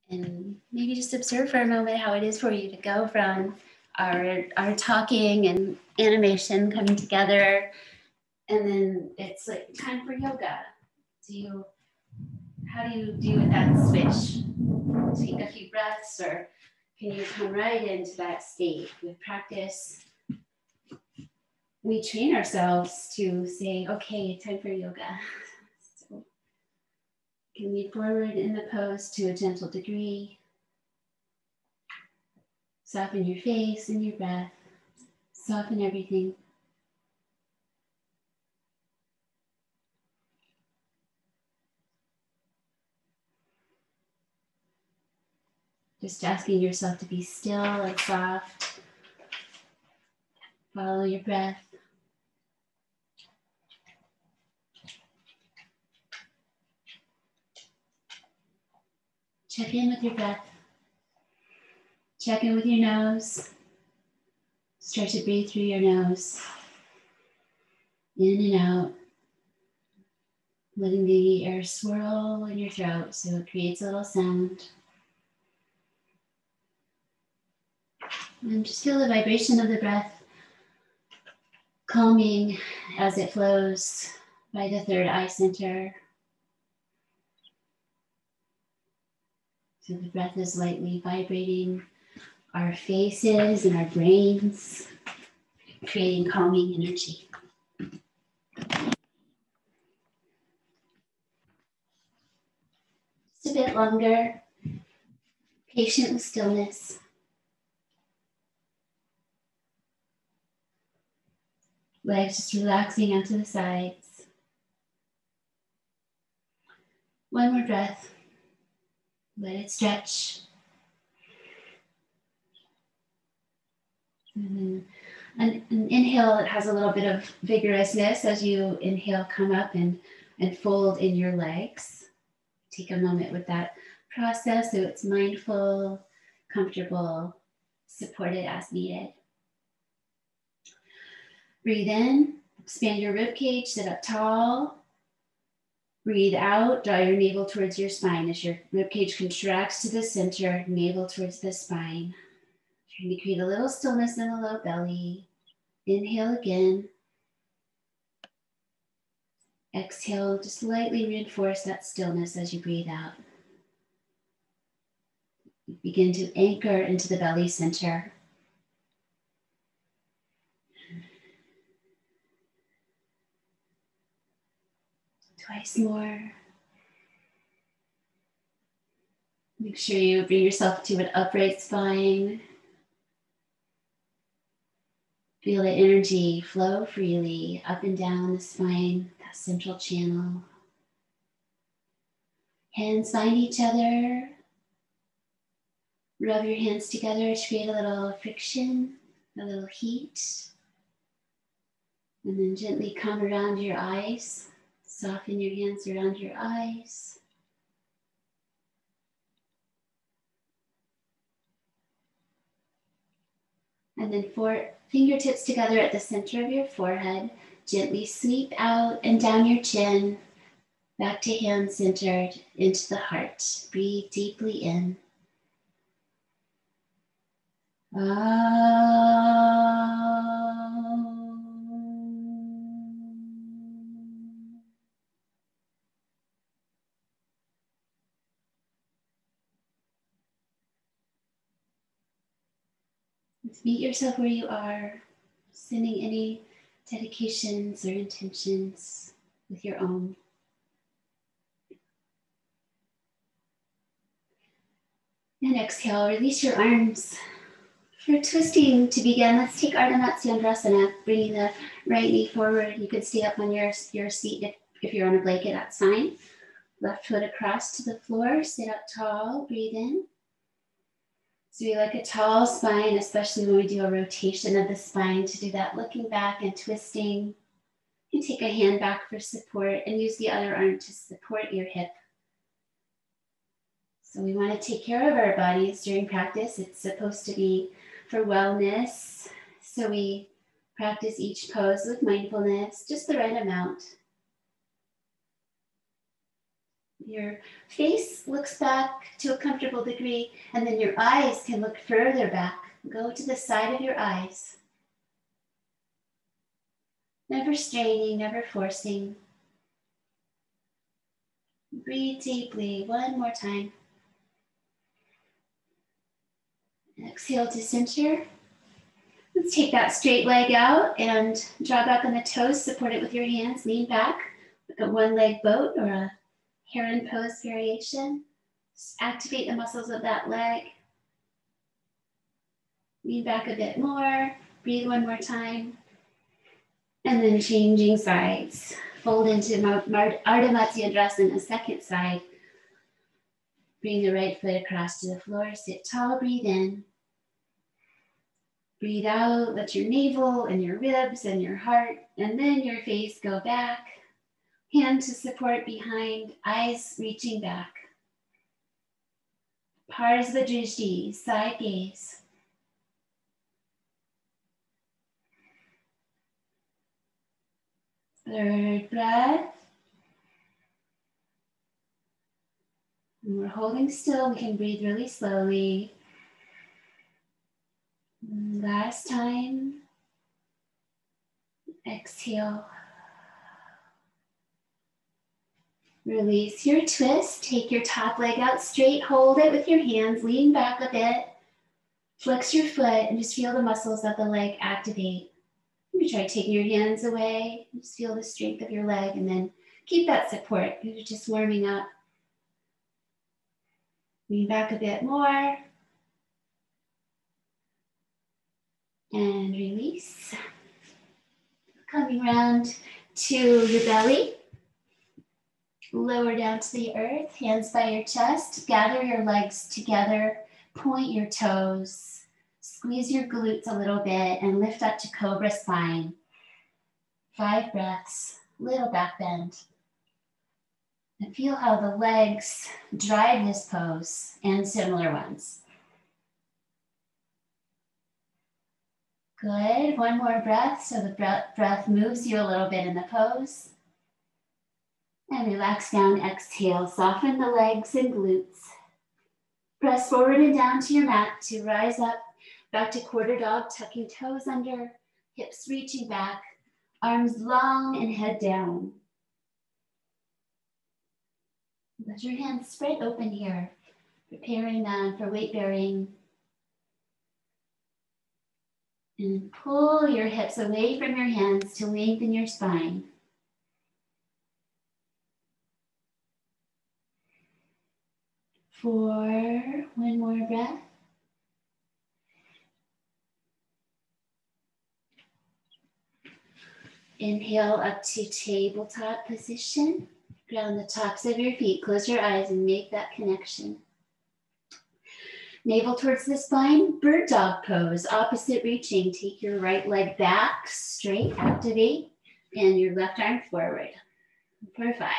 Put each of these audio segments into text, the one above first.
And maybe just observe for a moment how it is for you to go from our talking and animation coming together, and then it's like time for yoga. How do you do with that switch? Take a few breaths, or can you come right into that state? With practice, we train ourselves to say, okay, time for yoga. So you can lean forward in the pose to a gentle degree. Soften your face and your breath. Soften everything. Just asking yourself to be still and soft. Follow your breath. Check in with your breath. Check in with your nose. Start to breathe through your nose. In and out. Letting the air swirl in your throat so it creates a little sound. And just feel the vibration of the breath calming as it flows by the third eye center. So the breath is lightly vibrating our faces and our brains, creating calming energy. Just a bit longer, patient with stillness. Legs just relaxing out to the sides. One more breath. Let it stretch. And then an inhale that has a little bit of vigorousness as you inhale, come up and fold in your legs. Take a moment with that process so it's mindful, comfortable, supported as needed. Breathe in, expand your rib cage, sit up tall. Breathe out, draw your navel towards your spine as your rib cage contracts to the center, navel towards the spine. Trying to create a little stillness in the low belly. Inhale again. Exhale, just lightly reinforce that stillness as you breathe out. Begin to anchor into the belly center. Twice more. Make sure you bring yourself to an upright spine. Feel the energy flow freely up and down the spine, that central channel. Hands find each other. Rub your hands together to create a little friction, a little heat. And then gently come around your eyes. Soften your hands around your eyes. And then fingertips together at the center of your forehead. Gently sweep out and down your chin. Back to hand centered into the heart. Breathe deeply in. Meet yourself where you are, sending any dedications or intentions with your own. And exhale, release your arms. For twisting to begin, let's take Ardha matsyandrasana, bringing the right knee forward. You could stay up on your seat if you're on a blanket, that's fine. Left foot across to the floor, sit up tall, breathe in. So we like a tall spine, especially when we do a rotation of the spine, to do that looking back and twisting. You can take a hand back for support and use the other arm to support your hip. So we want to take care of our bodies during practice. It's supposed to be for wellness. So we practice each pose with mindfulness, just the right amount. Your face looks back to a comfortable degree, and then your eyes can look further back. Go to the side of your eyes. Never straining, never forcing. Breathe deeply, one more time. Exhale to center. Let's take that straight leg out and draw back on the toes, support it with your hands, lean back, like a one-leg boat or a heron pose variation. Just activate the muscles of that leg. Lean back a bit more, breathe one more time. And then changing sides. Fold into Ardha Matsyandrasana, second side. Bring the right foot across to the floor, sit tall, breathe in. Breathe out, let your navel and your ribs and your heart and then your face go back. Hand to support behind, eyes reaching back. Parsvadrishti, side gaze. Third breath. And we're holding still, we can breathe really slowly. Last time, exhale. Release your twist, take your top leg out straight, hold it with your hands, lean back a bit, flex your foot and just feel the muscles of the leg activate. You try taking your hands away, just feel the strength of your leg and then keep that support, you're just warming up. Lean back a bit more. And release. Coming around to your belly. Lower down to the earth, hands by your chest. Gather your legs together, point your toes. Squeeze your glutes a little bit and lift up to cobra spine. 5 breaths, little back bend. And feel how the legs drive this pose and similar ones. Good, one more breath, so the breath moves you a little bit in the pose. And relax down, exhale, soften the legs and glutes. Press forward and down to your mat to rise up, back to quarter dog, tucking toes under, hips reaching back, arms long and head down. Let your hands spread open here, preparing for weight bearing. And pull your hips away from your hands to lengthen your spine. One more breath. Inhale up to tabletop position. Ground the tops of your feet. Close your eyes and make that connection. Navel towards the spine, bird dog pose, opposite reaching. Take your right leg back, straight, activate, and your left arm forward. For 5.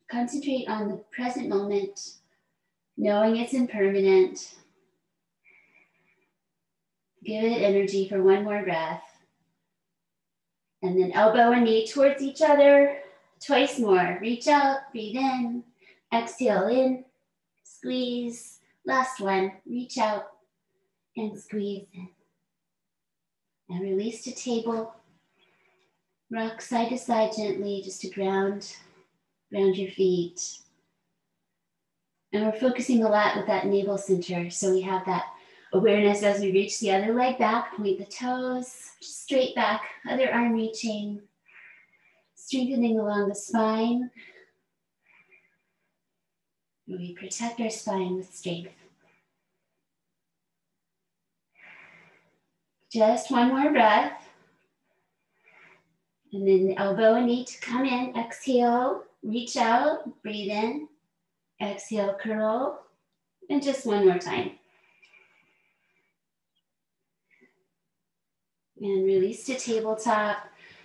Concentrate on the present moment, knowing it's impermanent. Give it energy for one more breath. And then elbow and knee towards each other, twice more. Reach out, breathe in, exhale in. Squeeze. Last one. Reach out and squeeze in. And release to table. Rock side to side gently just to ground your feet. And we're focusing a lot with that navel center. So we have that awareness as we reach the other leg back, point the toes, just straight back, other arm reaching, strengthening along the spine. We protect our spine with strength. Just one more breath. And then the elbow and knee to come in. Exhale, reach out, breathe in. Exhale, curl. And just one more time. And release to tabletop.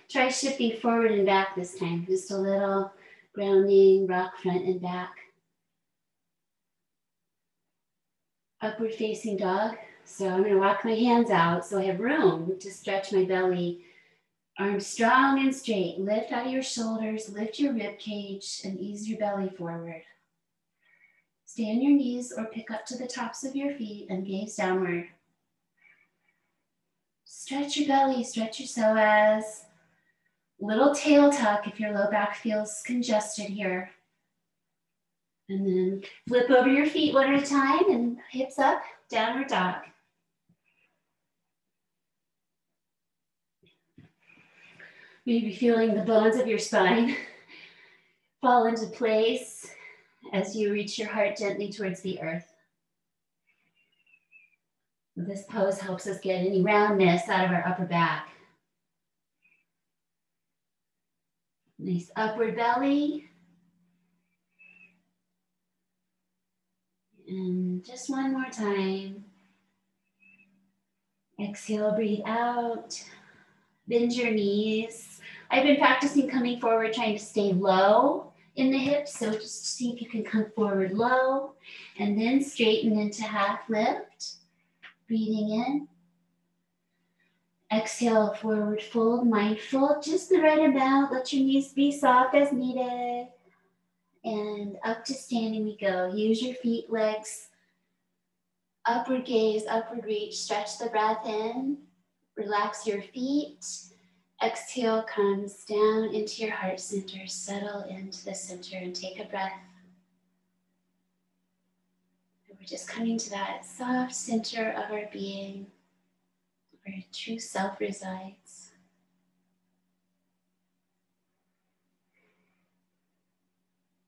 Try shifting forward and back this time. Just a little grounding, rock front and back. Upward facing dog. So I'm going to walk my hands out so I have room to stretch my belly Arms strong and straight. Lift out of your shoulders, lift your rib cage, and ease your belly forward. Stay on your knees or pick up to the tops of your feet and gaze downward. Stretch your belly, stretch your psoas. Little tail tuck if your low back feels congested here. And then flip over your feet one at a time and hips up, downward dog. Maybe feeling the bones of your spine fall into place as you reach your heart gently towards the earth. This pose helps us get any roundness out of our upper back. Nice upward belly. And just one more time. Exhale, breathe out. Bend your knees. I've been practicing coming forward, trying to stay low in the hips. So just see if you can come forward low and then straighten into half lift. Breathing in. Exhale, forward fold, mindful, just the right amount. Let your knees be soft as needed. And up to standing we go. Use your feet, legs. Upward gaze, upward reach. Stretch the breath in. Relax your feet. Exhale comes down into your heart center. Settle into the center and take a breath. And we're just coming to that soft center of our being, where true self resides.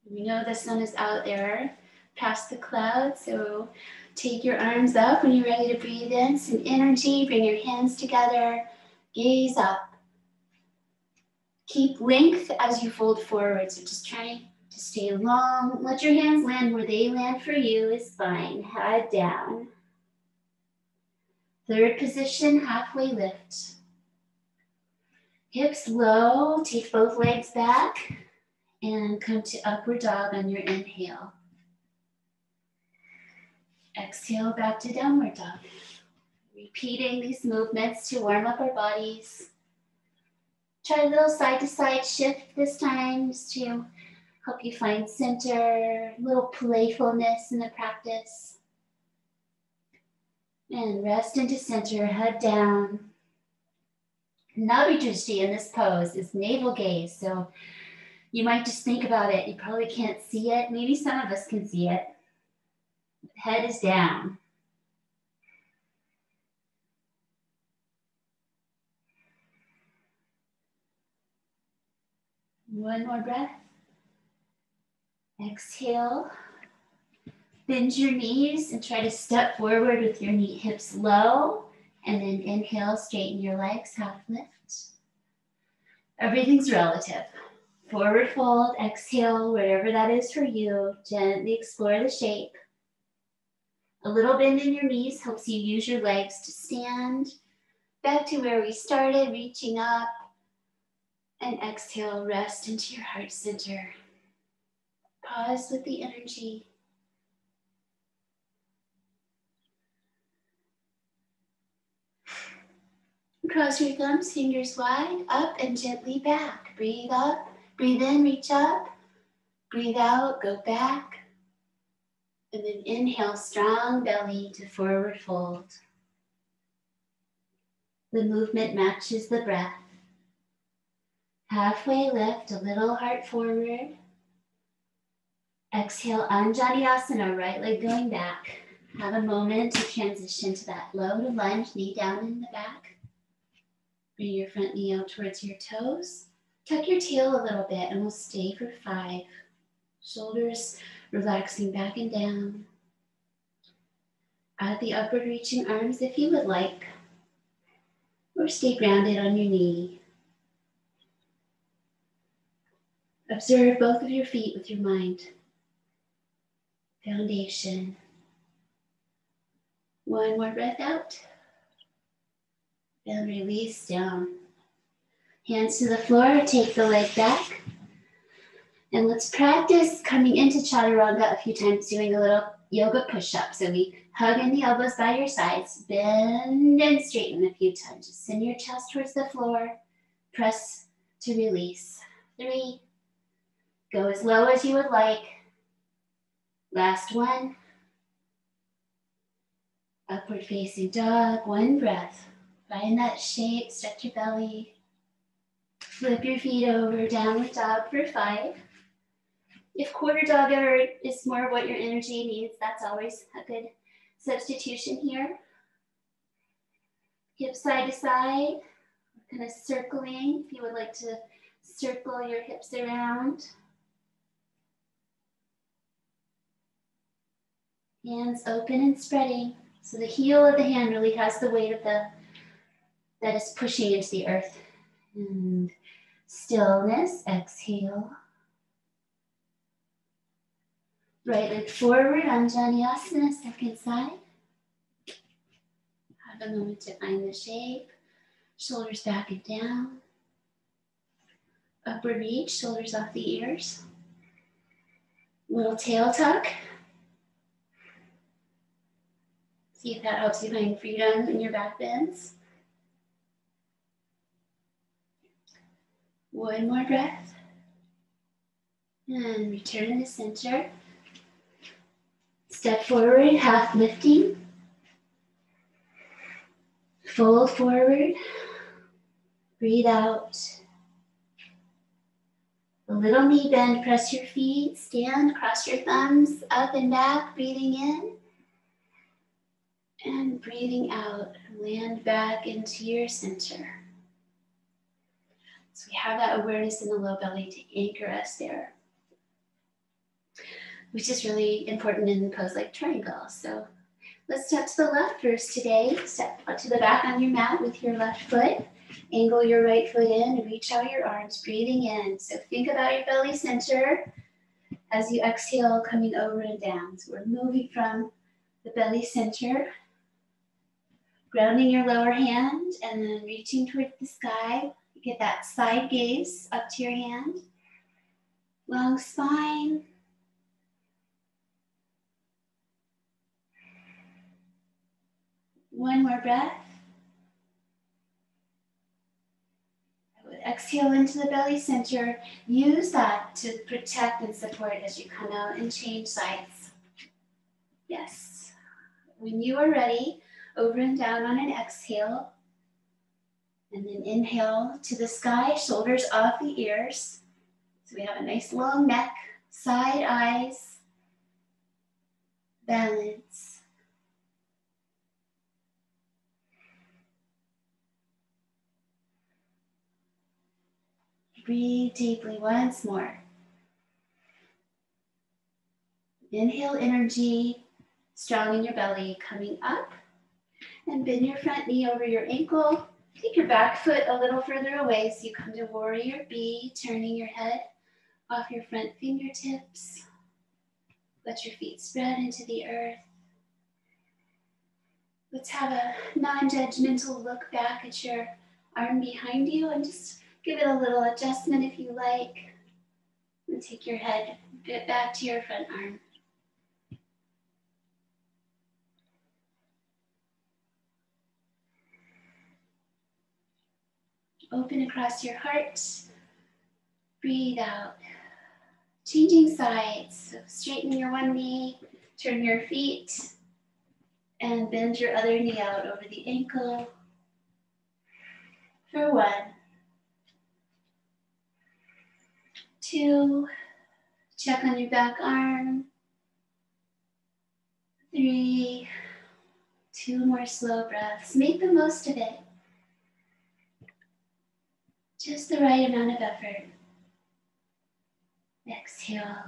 We know the sun is out there past the clouds, so take your arms up when you're ready to breathe in. Some energy, bring your hands together, gaze up. Keep length as you fold forward, so just try to stay long. Let your hands land where they land for you is fine. Head down. Third position, halfway lift. Hips low, take both legs back and come to upward dog on your inhale. Exhale back to downward dog. Repeating these movements to warm up our bodies. Try a little side to side shift this time just to help you find center, a little playfulness in the practice. And rest into center, head down. Nabhi in this pose is navel gaze, so you might just think about it. You probably can't see it. Maybe some of us can see it. Head is down. One more breath. Exhale. Bend your knees and try to step forward with your knee hips low. And then inhale, straighten your legs, half lift. Everything's relative. Forward fold, exhale, whatever that is for you. Gently explore the shape. A little bend in your knees helps you use your legs to stand. Back to where we started, reaching up. And exhale, rest into your heart center. Pause with the energy. Cross your thumbs, fingers wide, up and gently back. Breathe up, breathe in, reach up. Breathe out, go back. And then inhale, strong belly to forward fold. The movement matches the breath. Halfway lift, a little heart forward. Exhale, Anjaneyasana, right leg going back. Have a moment to transition to that low to lunge, knee down in the back. Bring your front knee out towards your toes. Tuck your tail a little bit and we'll stay for 5. Shoulders relaxing back and down. Add the upward reaching arms if you would like. Or stay grounded on your knee. Observe both of your feet with your mind. Foundation. One more breath out. And release down. Hands to the floor, take the leg back. And let's practice coming into chaturanga a few times, doing a little yoga push-up. So we hug in the elbows by your sides, bend and straighten a few times. Just send your chest towards the floor. Press to release. 3. Go as low as you would like. Last one. Upward facing dog. 1 breath. Find that shape, stretch your belly. Flip your feet over, downward dog for 5. If quarter dog ever is more what your energy needs, that's always a good substitution here. Hips side to side, kind of circling. If you would like to circle your hips around. Hands open and spreading. So the heel of the hand really has the weight of that is pushing into the earth. And stillness, exhale. Right leg forward, Anjaneyasana, second side. Have a moment to find the shape. Shoulders back and down. Upward reach, shoulders off the ears. Little tail tuck. See if that helps you find freedom in your back bends. 1 more breath. And return to center. Step forward, half lifting. Fold forward. Breathe out. A little knee bend, press your feet, stand, cross your thumbs up and back, breathing in. And breathing out, land back into your center. So we have that awareness in the low belly to anchor us there, which is really important in the pose like triangle. So let's step to the left first today. Step out to the back on your mat with your left foot. Angle your right foot in and reach out your arms, breathing in. So think about your belly center as you exhale, coming over and down. So we're moving from the belly center, grounding your lower hand and then reaching towards the sky. You get that side gaze up to your hand. Long spine. One more breath. Exhale into the belly center. Use that to protect and support as you come out and change sides. Yes. When you are ready, over and down on an exhale. And then inhale to the sky, shoulders off the ears. So we have a nice long neck, side eyes, balance. Breathe deeply once more. Inhale energy, strong in your belly, coming up. And bend your front knee over your ankle. Take your back foot a little further away so you come to warrior B, turning your head off your front fingertips. Let your feet spread into the earth. Let's have a non-judgmental look back at your arm behind you and just give it a little adjustment if you like. And take your head a bit back to your front arm. Open across your heart. Breathe out. Changing sides. So straighten your one knee, turn your feet, and bend your other knee out over the ankle. For 1, 2, check on your back arm. 3, 2 more slow breaths. Make the most of it. Just the right amount of effort. Exhale.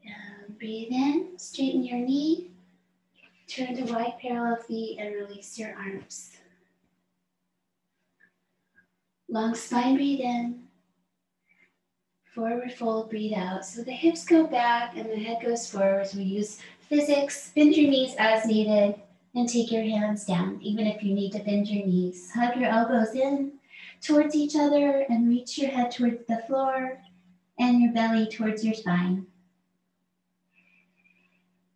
And breathe in, straighten your knee. Turn to wide parallel feet and release your arms. Long spine, breathe in. Forward fold, breathe out. So the hips go back and the head goes forward. So we use physics, bend your knees as needed, and take your hands down, even if you need to bend your knees. Hug your elbows in towards each other and reach your head towards the floor and your belly towards your spine.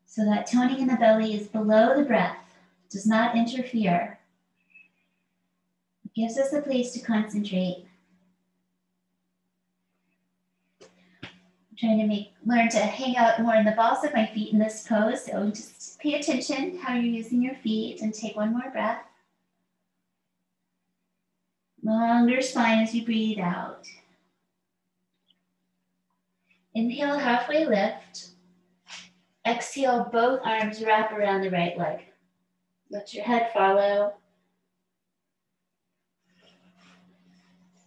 So that toning in the belly is below the breath, does not interfere. Gives us a place to concentrate. I'm trying to learn to hang out more in the balls of my feet in this pose. So just pay attention to how you're using your feet and take one more breath. Longer spine as you breathe out. Inhale, halfway lift. Exhale, both arms wrap around the right leg. Let your head follow.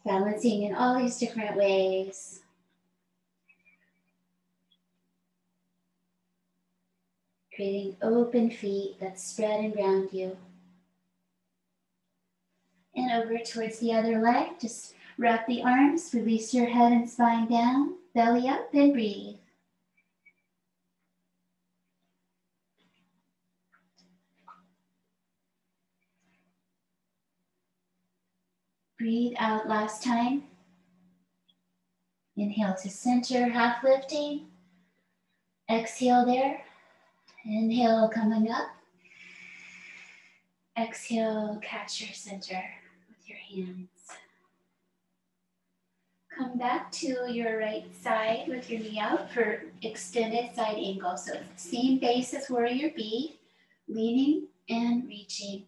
Balancing in all these different ways. Creating open feet that spread and ground you. And over towards the other leg, just wrap the arms, release your head and spine down, belly up, and breathe. Breathe out last time. Inhale to center, half lifting. Exhale there. Inhale, coming up. Exhale, catch your center with your hands. Come back to your right side with your knee out for extended side angle. So same base as warrior B, leaning and reaching.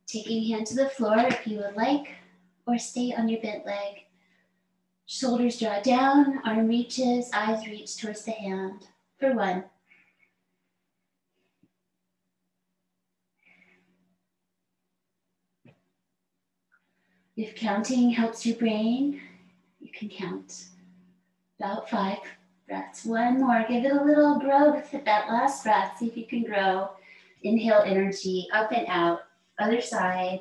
Taking hand to the floor if you would like, or stay on your bent leg. Shoulders draw down, arm reaches, eyes reach towards the hand. For 1. If counting helps your brain, you can count about 5 breaths. 1 more, give it a little growth at that last breath. See if you can grow. Inhale energy, up and out. Other side,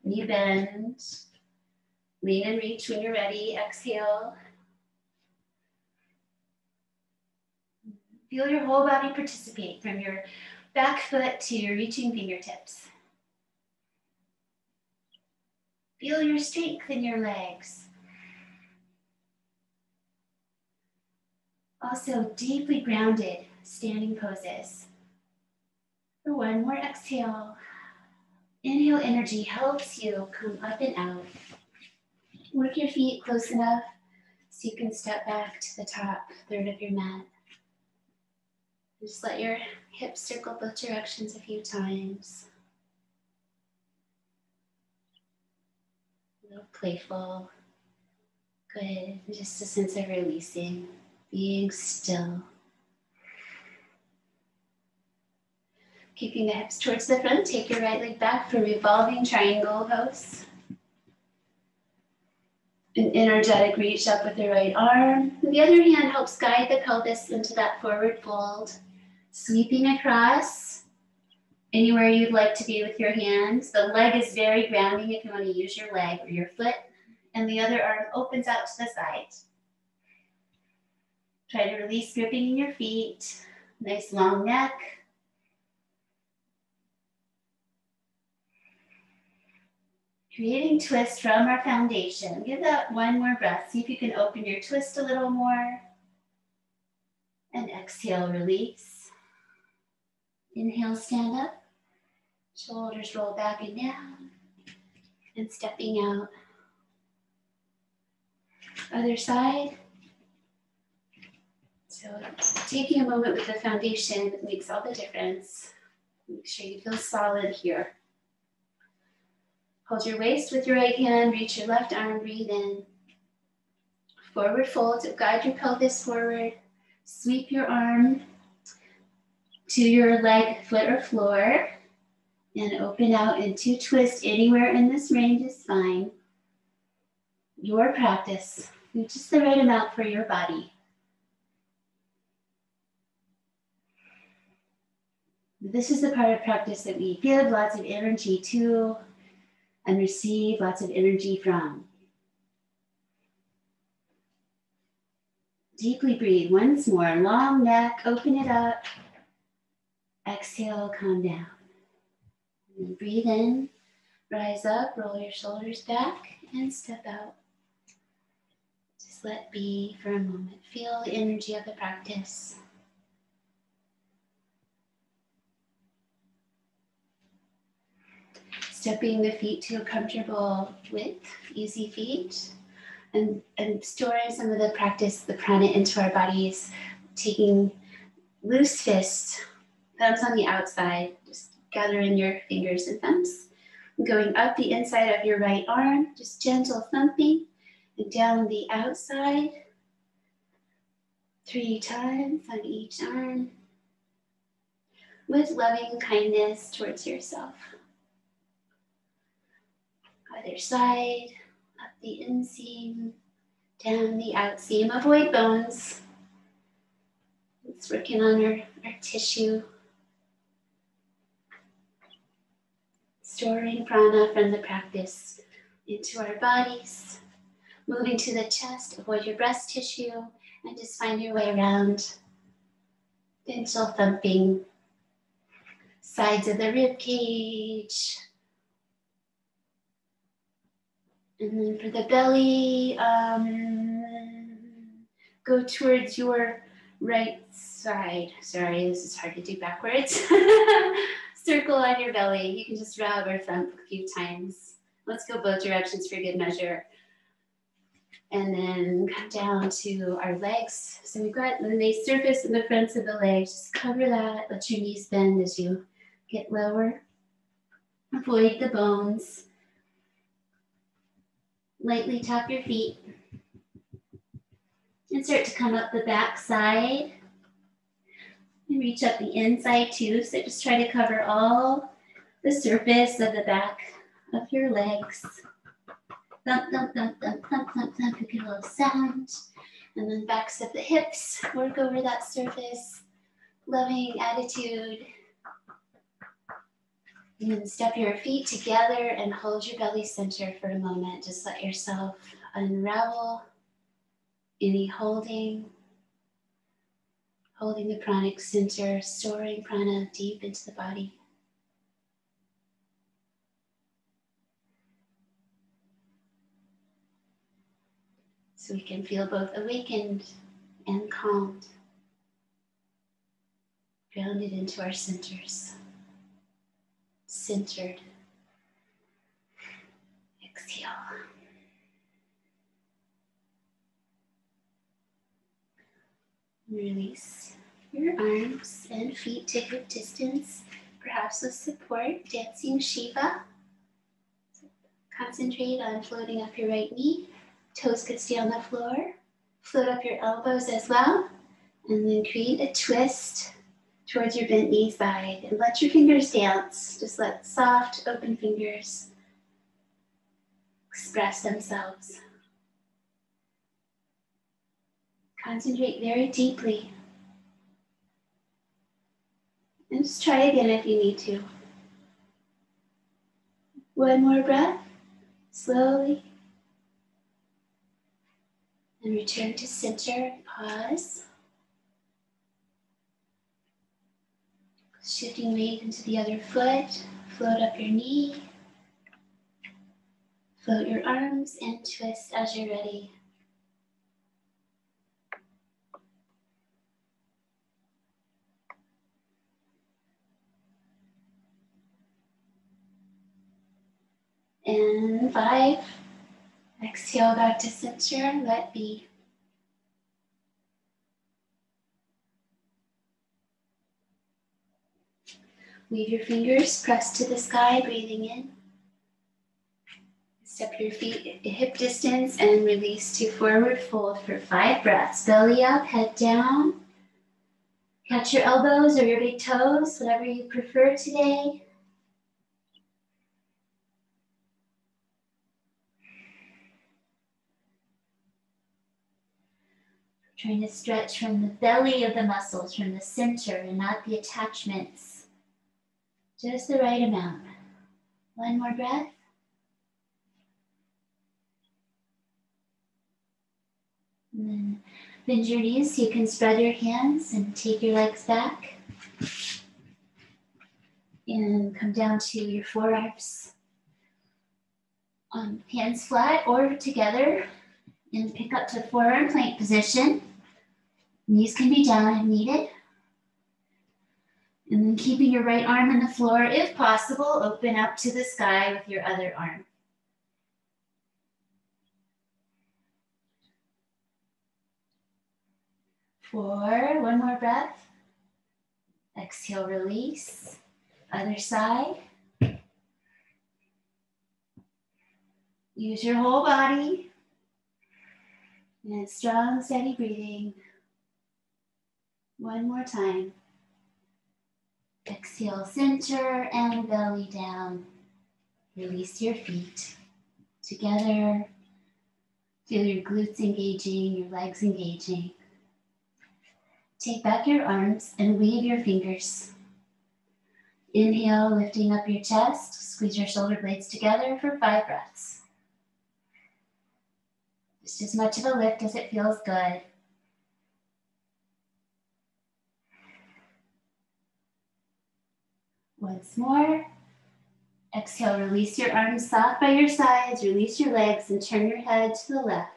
knee bend. Lean and reach when you're ready. Exhale. Feel your whole body participate from your back foot to your reaching fingertips. Feel your strength in your legs. Also deeply grounded standing poses. For 1 more exhale. Inhale energy helps you come up and out. Work your feet close enough so you can step back to the top third of your mat. Just let your hips circle both directions a few times. A little playful. Good. Just a sense of releasing, being still. Keeping the hips towards the front, take your right leg back for revolving triangle pose. An energetic reach up with the right arm. The other hand helps guide the pelvis into that forward fold. Sweeping across anywhere you'd like to be with your hands. The leg is very grounding if you want to use your leg or your foot. And the other arm opens out to the side. Try to release gripping in your feet. Nice long neck. Creating twist from our foundation. Give that 1 more breath. See if you can open your twist a little more. And exhale, release. Inhale, stand up. Shoulders roll back and down. And stepping out. Other side. So taking a moment with the foundation makes all the difference. Make sure you feel solid here. Hold your waist with your right hand, reach your left arm, breathe in. Forward fold, so guide your pelvis forward. Sweep your arm to your leg, foot, or floor. And open out into twist. Anywhere in this range is fine. Your practice, just the right amount for your body. This is the part of practice that we give lots of energy to and receive lots of energy from. Deeply breathe once more. Long neck, open it up. Exhale, calm down. And breathe in, rise up, roll your shoulders back, and step out. Just let be for a moment. Feel the energy of the practice. stepping the feet to a comfortable width, easy feet, and storing some of the practice, the prana into our bodies, taking loose fists, thumbs on the outside, just gather in your fingers and thumbs, going up the inside of your right arm, just gentle thumping, and down the outside, 3 times on each arm, with loving kindness towards yourself. Other side, up the inseam, down the outseam. Avoid bones. It's working on our tissue. Storing prana from the practice into our bodies. Moving to the chest, avoid your breast tissue, and just find your way around. Gentle thumping. Sides of the rib cage. And then for the belly, go towards your right side. Sorry, this is hard to do backwards. Circle on your belly. You can just rub or thump a few times. Let's go both directions for good measure. And then come down to our legs. So we've got the nice surface in the fronts of the legs. Just cover that. Let your knees bend as you get lower. Avoid the bones. Lightly tap your feet. And start to come up the back side. And reach up the inside too. So just try to cover all the surface of the back of your legs. Thump, thump, thump, thump, thump, thump, thump. You get a little sound. And then backs of the hips. Work over that surface. Loving attitude. And then step your feet together and hold your belly center for a moment. Just let yourself unravel any holding the pranic center, storing prana deep into the body. So we can feel both awakened and calmed, grounded into our centers. Centered. Exhale. Release your arms and feet to hip distance, perhaps with support, dancing Shiva. So concentrate on floating up your right knee. Toes could stay on the floor. Float up your elbows as well. And then create a twist towards your bent knee side, and let your fingers dance. Just let soft, open fingers express themselves. Concentrate very deeply. And just try again if you need to. One more breath, slowly. And return to center, pause. Shifting weight into the other foot, float up your knee, float your arms and twist as you're ready. And 5, exhale back to center, let be. Weave your fingers, press to the sky, breathing in. Step your feet at hip distance and release to forward fold for 5 breaths. Belly up, head down. Catch your elbows or your big toes, whatever you prefer today. Trying to stretch from the belly of the muscles, from the center and not the attachments. Just the right amount. One more breath. And then bend your knees so you can spread your hands and take your legs back. And come down to your forearms. Hands flat or together. And pick up to forearm plank position. Knees can be down if needed. And then keeping your right arm on the floor, if possible, open up to the sky with your other arm. 4, one more breath. Exhale, release. Other side. Use your whole body. And strong, steady breathing. One more time. Exhale, center and belly down. Release your feet together. Feel your glutes engaging, your legs engaging. Take back your arms and weave your fingers. Inhale, lifting up your chest. Squeeze your shoulder blades together for 5 breaths. Just as much of a lift as it feels good. Once more. Exhale, release your arms soft by your sides, release your legs, and turn your head to the left.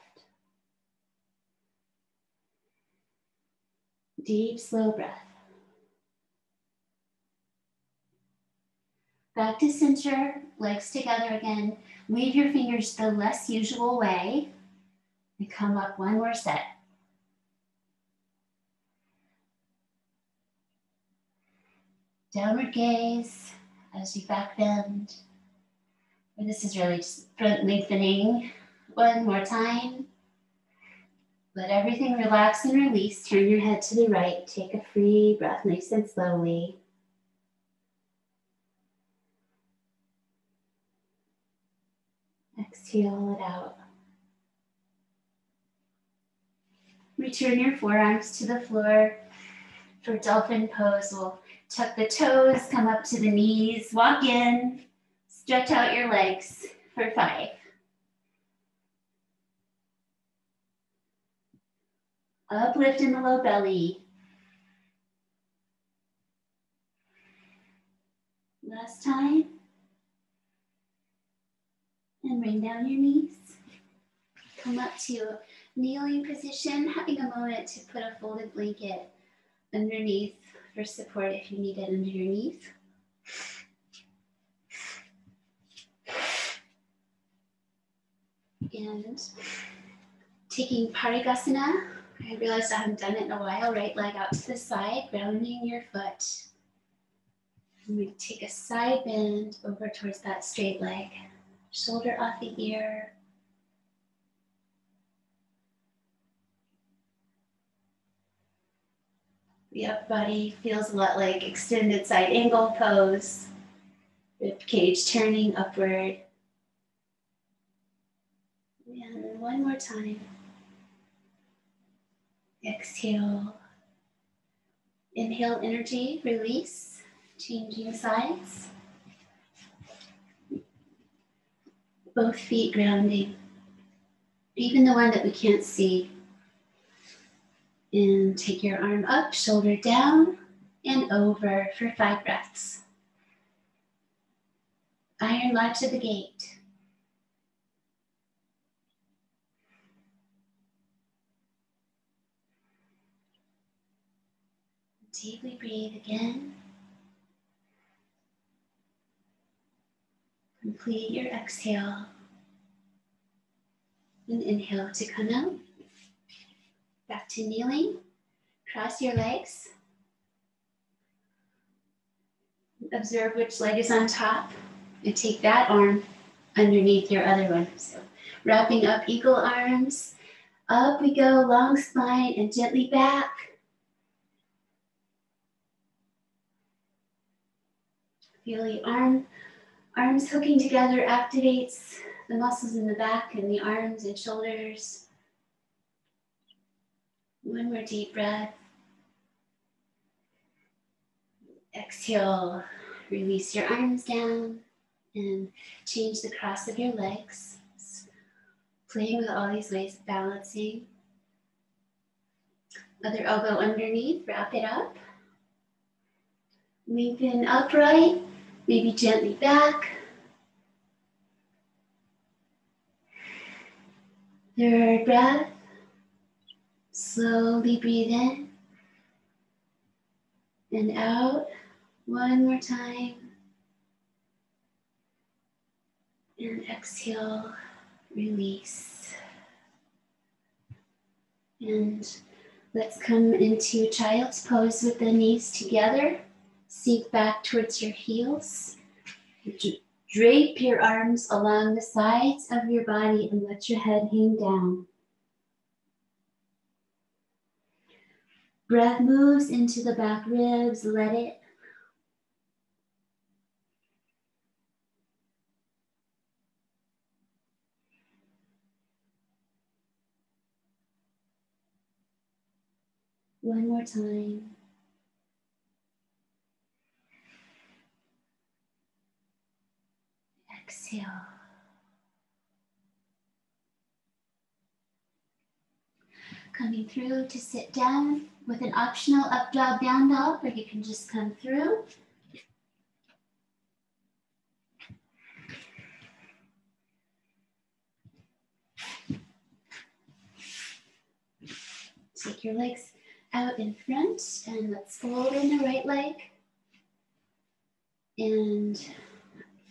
Deep, slow breath. Back to center, legs together again. Weave your fingers the less usual way, and come up one more set. Downward gaze as you back bend. And this is really just front lengthening. One more time. Let everything relax and release. Turn your head to the right. Take a free breath, nice and slowly. Exhale it out. Return your forearms to the floor for dolphin pose. We'll tuck the toes, come up to the knees, walk in, stretch out your legs for 5. Uplift in the low belly. Last time. And bring down your knees. Come up to a kneeling position, having a moment to put a folded blanket underneath for support if you need it under your knees. And taking Parigasana. I realized I haven't done it in a while. Right leg out to the side, grounding your foot. And we take a side bend over towards that straight leg. Shoulder off the ear. The upper body feels a lot like extended side angle pose. Rib cage turning upward. And one more time. Exhale. Inhale energy, release, changing sides. Both feet grounding, even the one that we can't see. And take your arm up, shoulder down, and over for 5 breaths. Iron latch of the gate. Deeply breathe again. Complete your exhale. And inhale to come out. Back to kneeling. Cross your legs. Observe which leg is on top. And take that arm underneath your other one. So wrapping up eagle arms. Up we go, long spine, and gently back. Feel the arms hooking together activates the muscles in the back and the arms and shoulders. One more deep breath. Exhale, release your arms down and change the cross of your legs. Playing with all these ways of balancing. Other elbow underneath, wrap it up. Lengthen upright, maybe gently back. Third breath. Slowly breathe in and out. One more time. And exhale, release. And let's come into child's pose with the knees together. Sink back towards your heels. Drape your arms along the sides of your body and let your head hang down. Breath moves into the back ribs, let it. One more time. Exhale. Coming through to sit down with an optional up dog, down dog, or you can just come through. Take your legs out in front and let's fold in the right leg. And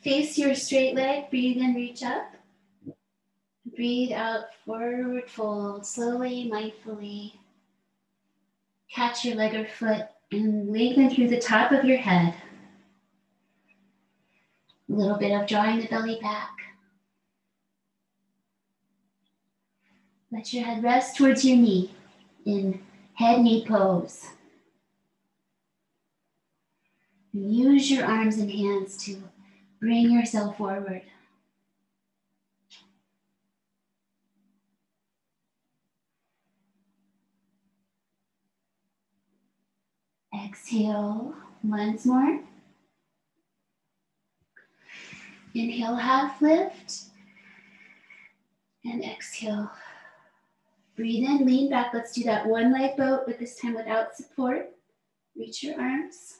face your straight leg, breathe in, reach up. Breathe out, forward fold, slowly, mindfully. Catch your leg or foot and lengthen through the top of your head. A little bit of drawing the belly back. Let your head rest towards your knee in head-knee pose. Use your arms and hands to bring yourself forward. Exhale once more. Inhale, half lift. And exhale. Breathe in, lean back. Let's do that one leg boat, but this time without support. Reach your arms.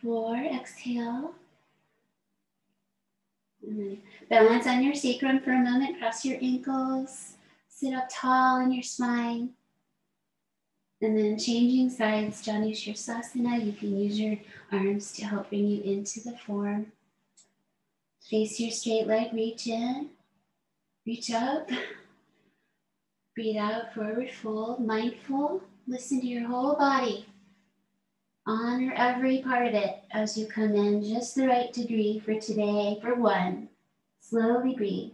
4, exhale. And then balance on your sacrum for a moment. Cross your ankles. Sit up tall in your spine. And then changing sides, Janu Shirsasana. You can use your arms to help bring you into the form. Face your straight leg, reach in, reach up. Breathe out, forward fold, mindful. Listen to your whole body. Honor every part of it as you come in just the right degree for today, for 1. Slowly breathe.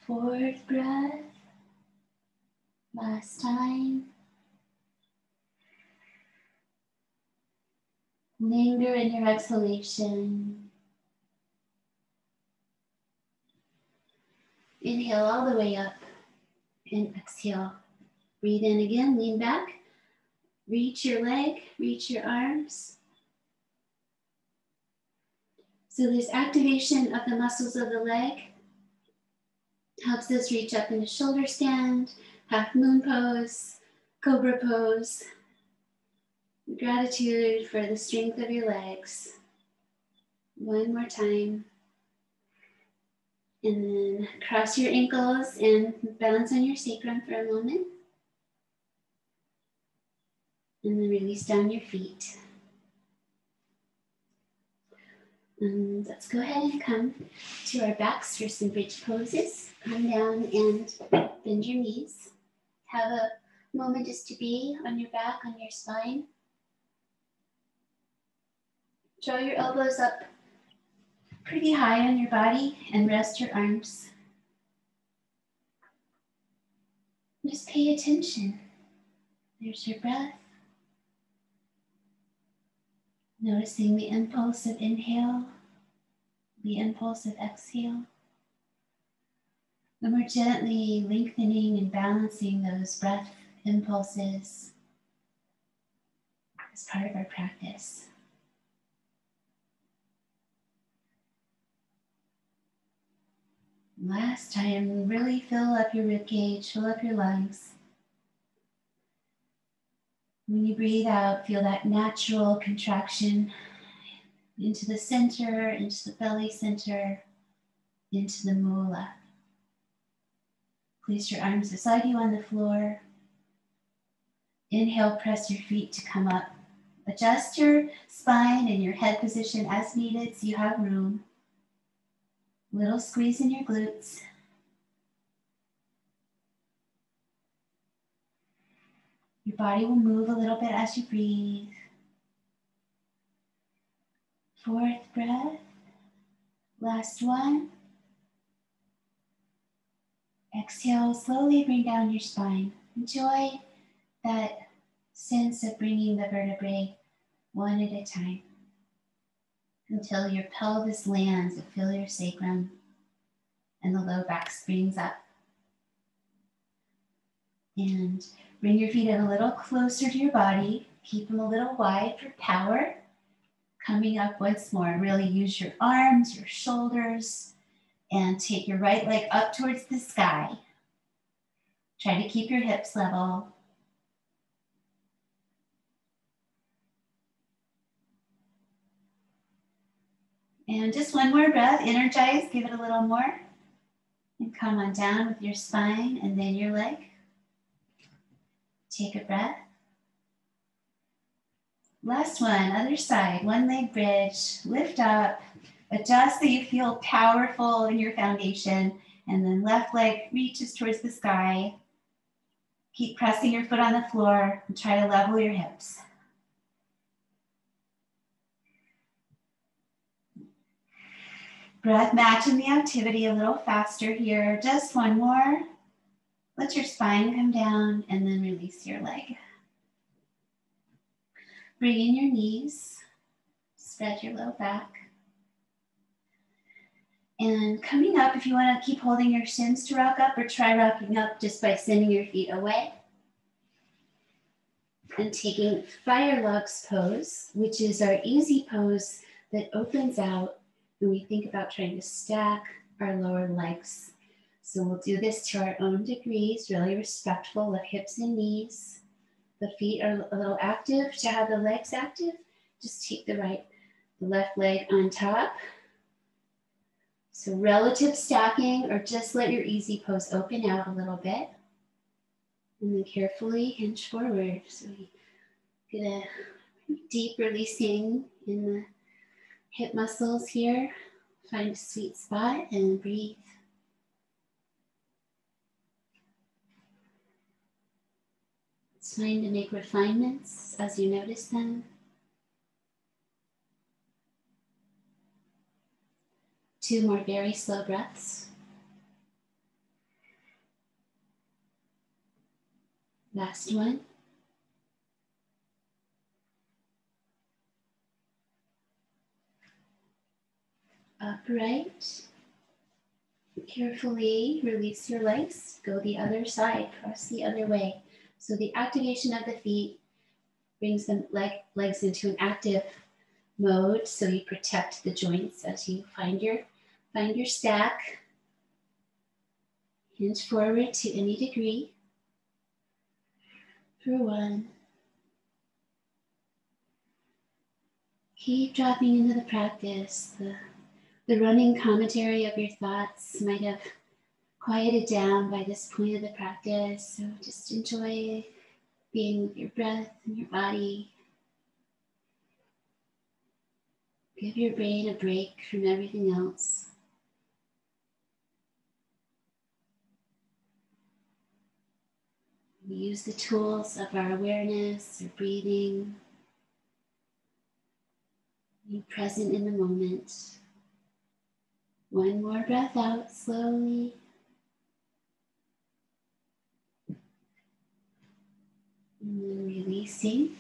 Fourth breath. Last time. Linger in your exhalation. Inhale all the way up and exhale. Breathe in again, lean back. Reach your leg, reach your arms. So this activation of the muscles of the leg helps us reach up into shoulder stand, half moon pose, cobra pose. Gratitude for the strength of your legs. One more time. And then cross your ankles and balance on your sacrum for a moment. And then release down your feet. And let's go ahead and come to our backs for some bridge poses. Come down and bend your knees. Have a moment just to be on your back, on your spine. Draw your elbows up pretty high on your body and rest your arms. Just pay attention. There's your breath. Noticing the impulse of inhale, the impulse of exhale. And we're gently lengthening and balancing those breath impulses as part of our practice. Last time, really fill up your rib cage, fill up your lungs. When you breathe out, feel that natural contraction into the center, into the belly center, into the moolah. Place your arms beside you on the floor. Inhale, press your feet to come up. Adjust your spine and your head position as needed so you have room. Little squeeze in your glutes. Your body will move a little bit as you breathe. Fourth breath. Last one. Exhale, slowly bring down your spine. Enjoy that sense of bringing the vertebrae one at a time until your pelvis lands and feel your sacrum and the low back springs up. And bring your feet in a little closer to your body. Keep them a little wide for power. Coming up once more, really use your arms, your shoulders, and take your right leg up towards the sky. Try to keep your hips level. And just one more breath, energize, give it a little more. And come on down with your spine and then your leg. Take a breath. Last one, other side, one leg bridge, lift up, adjust so you feel powerful in your foundation, and then left leg reaches towards the sky. Keep pressing your foot on the floor and try to level your hips. Breath matching the activity a little faster here. Just one more. Let your spine come down and then release your leg. Bring in your knees. Spread your low back. And coming up, if you want to keep holding your shins to rock up, or try rocking up just by sending your feet away. And taking fire logs pose, which is our easy pose that opens out when we think about trying to stack our lower legs. So we'll do this to our own degrees, really respectful of hips and knees. The feet are a little active. To have the legs active, just take the left leg on top. So relative stacking, or just let your easy pose open out a little bit. And then carefully hinge forward. So we get a deep releasing in the hip muscles here. Find a sweet spot and breathe. It's fine to make refinements as you notice them. Two more very slow breaths. Last one. Upright. Carefully release your legs. Go the other side, cross the other way. So the activation of the feet brings the legs into an active mode, so you protect the joints as you find your stack. Hinge forward to any degree. For one. Keep dropping into the practice. The running commentary of your thoughts might have quieted down by this point of the practice, so just enjoy being with your breath and your body. Give your brain a break from everything else. We use the tools of our awareness or breathing. Be present in the moment. One more breath out slowly. And then releasing.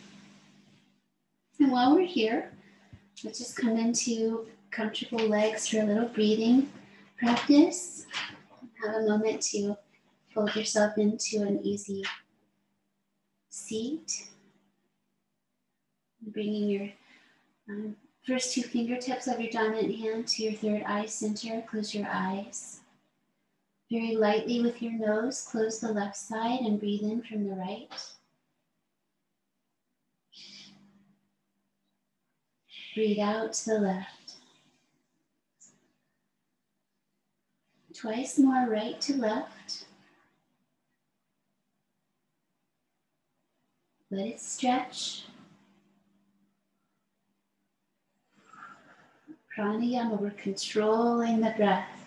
And while we're here, let's just come into comfortable legs for a little breathing practice. Have a moment to fold yourself into an easy seat. Bringing your first two fingertips of your dominant hand to your third eye center. Close your eyes. Very lightly with your nose, close the left side and breathe in from the right. Breathe out to the left. Twice more right to left. Let it stretch. Pranayama, we're controlling the breath.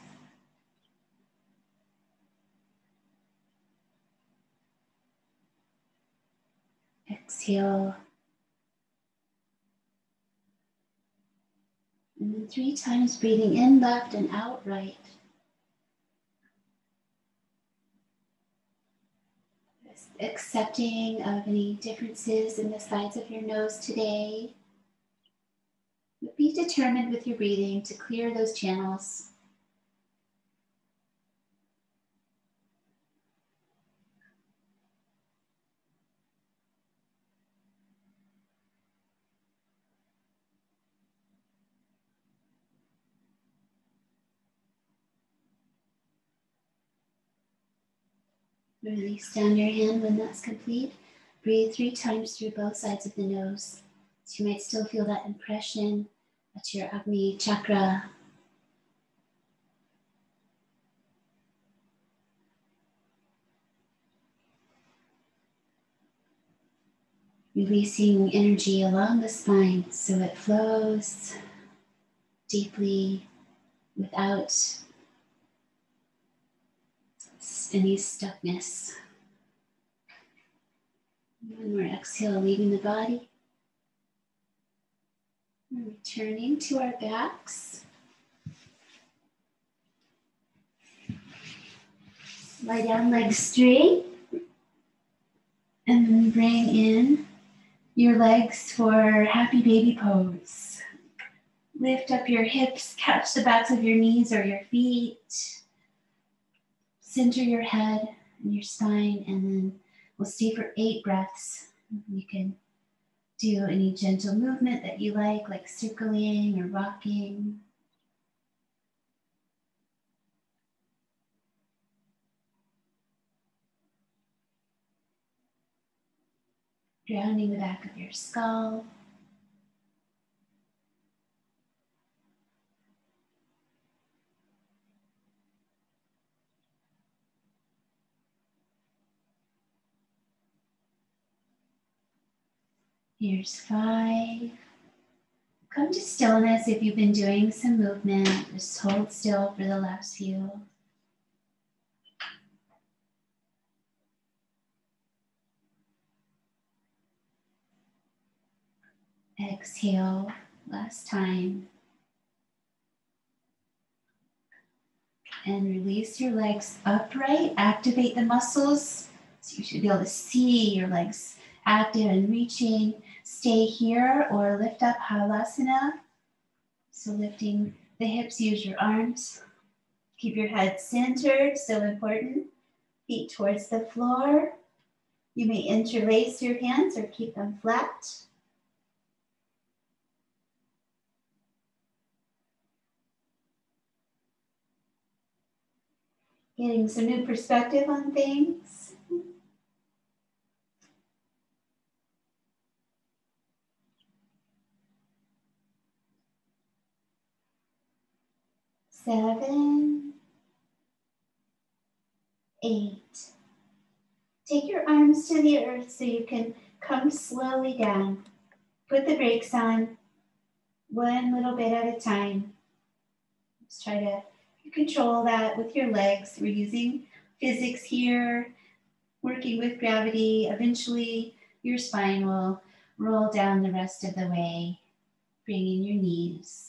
Exhale. And then 3 times breathing in left and out right. Accepting of any differences in the sides of your nose today. But be determined with your breathing to clear those channels. Release down your hand when that's complete. Breathe 3 times through both sides of the nose. So you might still feel that impression at your Agni chakra. Releasing energy along the spine so it flows deeply without any stuckness. One more exhale, leaving the body. We're returning to our backs. Lie down, legs straight. And then bring in your legs for happy baby pose. Lift up your hips, catch the backs of your knees or your feet. Center your head and your spine, and then we'll stay for 8 breaths. You can do any gentle movement that you like circling or rocking. Grounding the back of your skull. Here's 5. Come to stillness if you've been doing some movement. Just hold still for the last few. Exhale, last time. And release your legs upright. Activate the muscles. So you should be able to see your legs active and reaching. Stay here or lift up halasana. So lifting the hips, use your arms. Keep your head centered, so important. Feet towards the floor. You may interlace your hands or keep them flat. Getting some new perspective on things. 7, 8. Take your arms to the earth so you can come slowly down. Put the brakes on, one little bit at a time. Just try to control that with your legs. We're using physics here, working with gravity. Eventually, your spine will roll down the rest of the way, bringing your knees.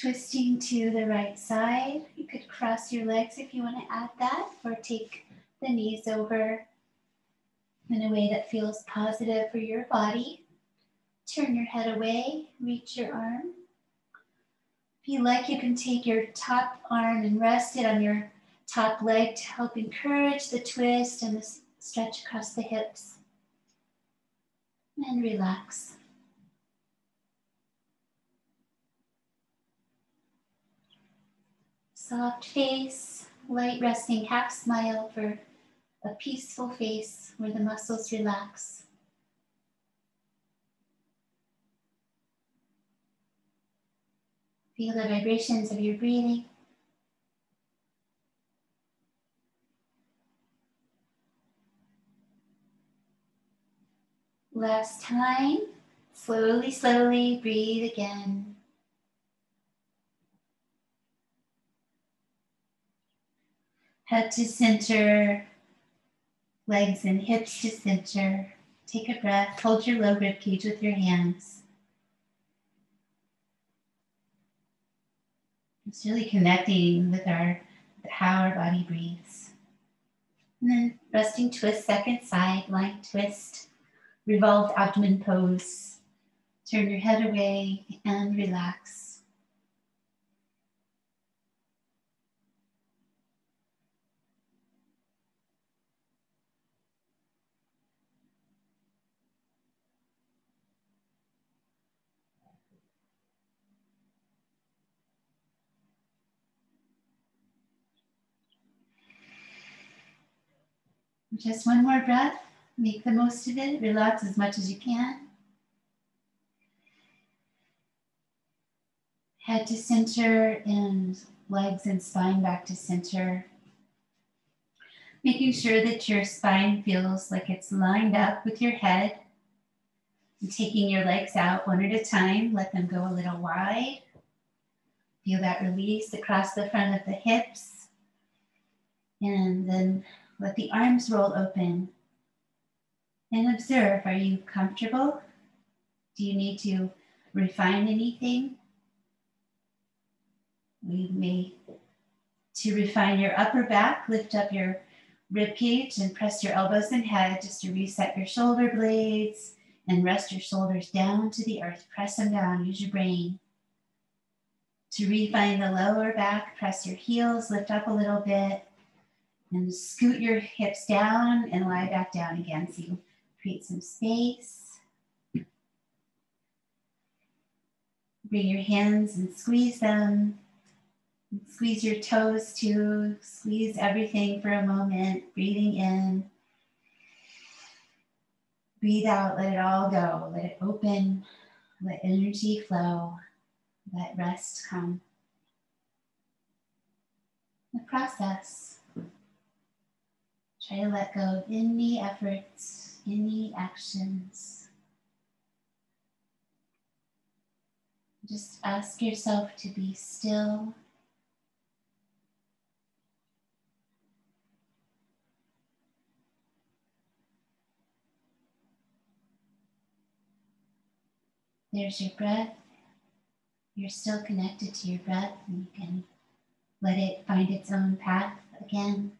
Twisting to the right side. You could cross your legs if you want to add that, or take the knees over in a way that feels positive for your body. Turn your head away, reach your arm. If you like, you can take your top arm and rest it on your top leg to help encourage the twist and the stretch across the hips. And relax. Soft face, light resting half smile for a peaceful face where the muscles relax. Feel the vibrations of your breathing. Last time, slowly, slowly breathe again. Head to center, legs and hips to center. Take a breath, hold your low rib cage with your hands. It's really connecting with how our body breathes. And then resting twist, second side, lying twist, revolved abdomen pose. Turn your head away and relax. Just one more breath. Make the most of it. Relax as much as you can. Head to center and legs and spine back to center. Making sure that your spine feels like it's lined up with your head. And taking your legs out one at a time. Let them go a little wide. Feel that release across the front of the hips. And then let the arms roll open. And observe, are you comfortable? Do you need to refine anything? We may, to refine your upper back, lift up your rib cage and press your elbows and head just to reset your shoulder blades and rest your shoulders down to the earth. Press them down, use your brain. To refine the lower back, press your heels, lift up a little bit and scoot your hips down and lie back down again so you create some space. Bring your hands and squeeze them. Squeeze your toes too. Squeeze everything for a moment. Breathing in. Breathe out. Let it all go. Let it open. Let energy flow. Let rest come. The process. Try to let go of any efforts, any actions. Just ask yourself to be still. There's your breath. You're still connected to your breath and you can let it find its own path again.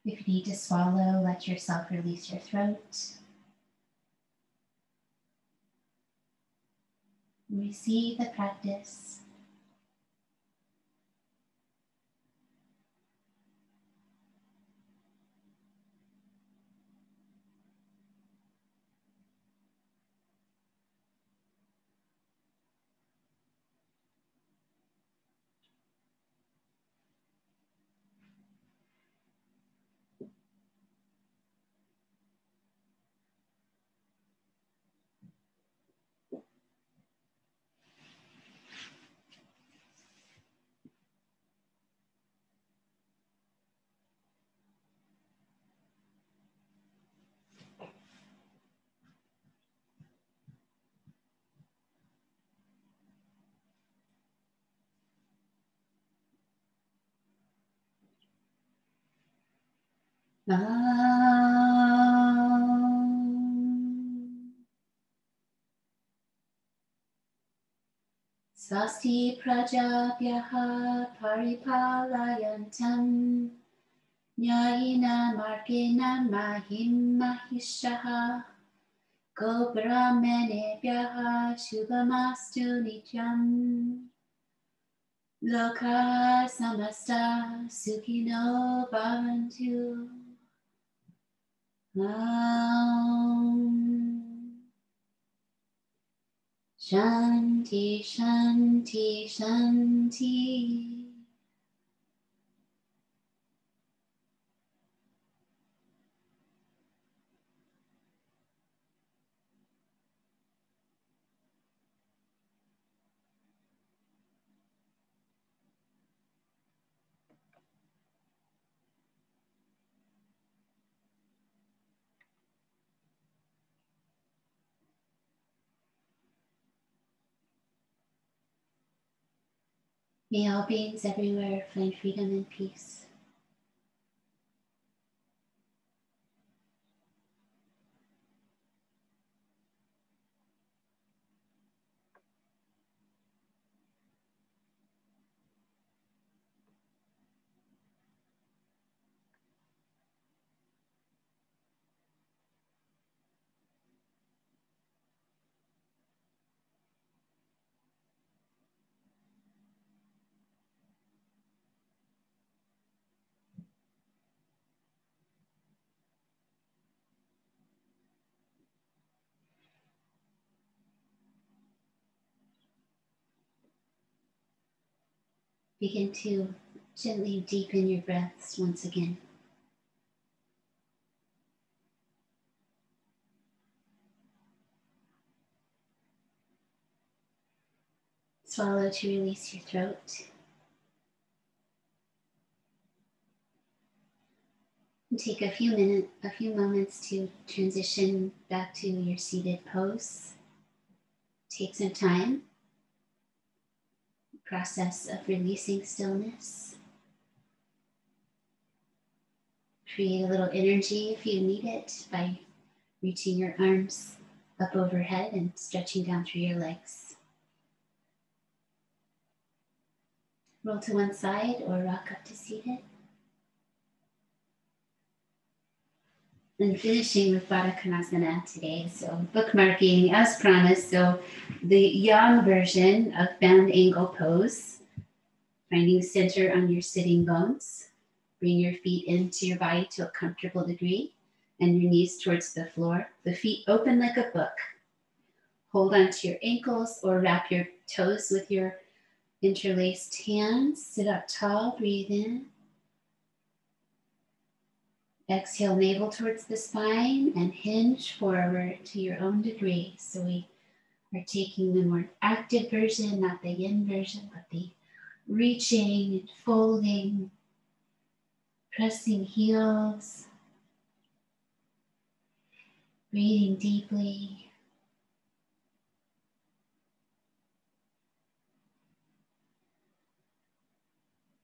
If you need to swallow, let yourself release your throat. Receive the practice. Swasti prajabhyaha paripalayantam nyayena margena mahim mahishaha cobra menebhyaha shubhamastu nityam loka samasta sukhino bhavantu. Shanti, Shanti, Shanti. May all beings everywhere find freedom and peace. Begin to gently deepen your breaths once again. Swallow to release your throat. And take a few moments to transition back to your seated pose. Take some time. Process of releasing stillness. Create a little energy if you need it by reaching your arms up overhead and stretching down through your legs. Roll to one side or rock up to seated. And finishing with baddha konasana today. So bookmarking as promised. So the yang version of band angle pose. Finding center on your sitting bones. Bring your feet into your body to a comfortable degree and your knees towards the floor. The feet open like a book. Hold onto your ankles or wrap your toes with your interlaced hands. Sit up tall, breathe in. Exhale, navel towards the spine and hinge forward to your own degree. So we are taking the more active version, not the yin version, but the reaching and folding, pressing heels, breathing deeply.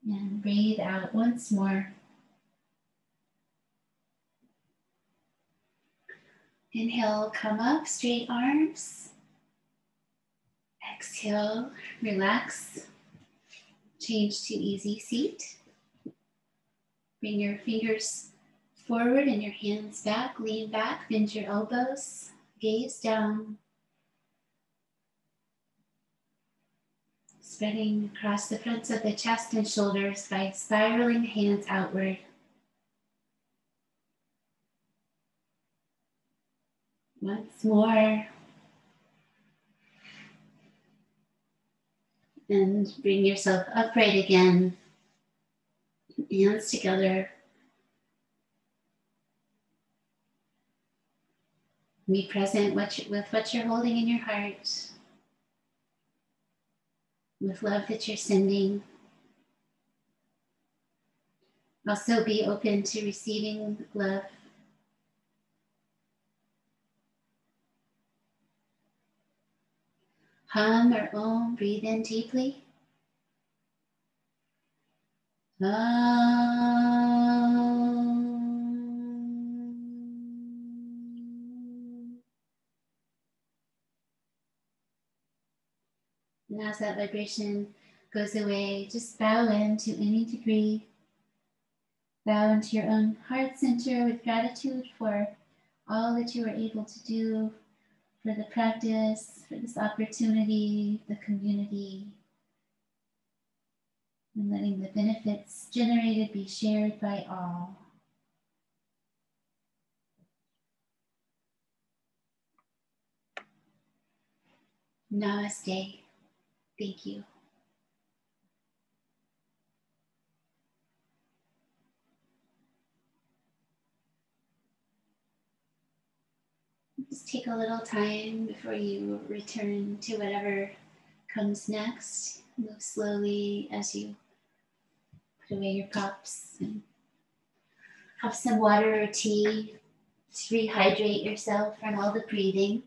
And breathe out once more. Inhale, come up, straight arms. Exhale, relax. Change to easy seat. Bring your fingers forward and your hands back. Lean back, bend your elbows. Gaze down. Spreading across the fronts of the chest and shoulders by spiraling the hands outward. Once more. And bring yourself upright again. Hands together. Be present with what you're holding in your heart. With love that you're sending. Also be open to receiving love. Hum or om, breathe in deeply. Om. And as that vibration goes away, just bow in to any degree. Bow into your own heart center with gratitude for all that you were able to do, for the practice, for this opportunity, the community, and letting the benefits generated be shared by all. Namaste. Thank you. Just take a little time before you return to whatever comes next. Move slowly as you put away your cups and have some water or tea to rehydrate yourself from all the breathing.